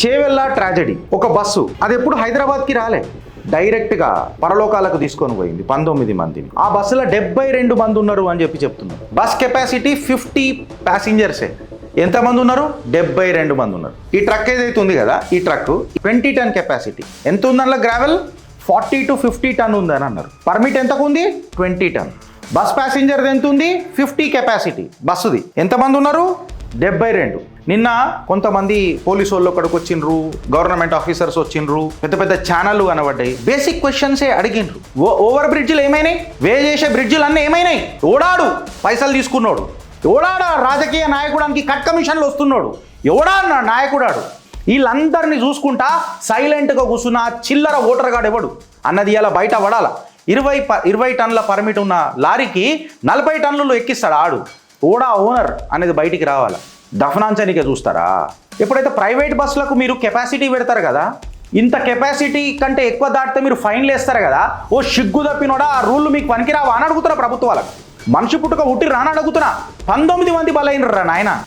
Chevella tragedy. ఒక bus అది ఎప్పుడు హైదరాబాద్కి రాలే, డైరెక్ట్గా పరలోకాలకు తీసుకొని పోయింది 19 మందిని. ఆ బస్సులో 72 మంది ఉన్నారు అని చెప్తున్నారు. Bus capacity 50 ప్యాసింజర్సే. ఎంతమంది ఉన్నారు? 72 మంది ఉన్నారు. ఈ ట్రక్ ఏదైతే ఉంది కదా, ఈ ట్రక్ 20 టన్ కెపాసిటీ. ఎంత ఉంది అందులో? గ్రావెల్ 40 to 50 టన్ ఉందని అన్నారు. పర్మిట్ ఎంతకు ఉంది? 20 టన్. బస్ ప్యాసింజర్ ఎంత ఉంది? 50 కెపాసిటీ బస్సుది. ఎంతమంది ఉన్నారు? 72. నిన్న కొంతమంది పోలీసు వాళ్ళు అక్కడికి వచ్చిండ్రు, గవర్నమెంట్ ఆఫీసర్స్ వచ్చిండ్రు, పెద్ద పెద్ద ఛానళ్ళు కనబడ్డాయి. బేసిక్ క్వశ్చన్సే అడిగిండ్రు. ఓవర్ బ్రిడ్జ్లు ఏమైనాయి? వే చేసే బ్రిడ్జ్లు అన్నీ ఏమైనాయి? ఓడాడు పైసలు తీసుకున్నాడు, ఎవడాడా రాజకీయ నాయకుడానికి కట్ కమిషన్లు వస్తున్నాడు, ఎవడా నాయకుడాడు. వీళ్ళందరినీ చూసుకుంటా సైలెంట్గా కూర్చున్న చిల్లర ఓటర్ గాడు ఎవడు అన్నది ఇలా బయట పడాల. 20 టన్నుల పర్మిట్ ఉన్న లారీకి 40 టన్నులు ఎక్కిస్తాడు ఆడు. ఓడా ఓనర్ అనేది బయటికి రావాలి. దఫనాంచనికే చూస్తారా? ఎప్పుడైతే ప్రైవేట్ బస్సులకు మీరు కెపాసిటీ పెడతారు కదా, ఇంత కెపాసిటీ కంటే ఎక్కువ దాటితే మీరు ఫైన్లు వేస్తారు కదా, ఓ సిగ్గు తప్పినోడా ఆ రూళ్ళు మీకు పనికిరావా అని అడుగుతున్నా ప్రభుత్వాలకు. మనిషి పుట్టుక ఉట్టి రాని అడుగుతున్నా. 19 మంది బలైనరా నాయన.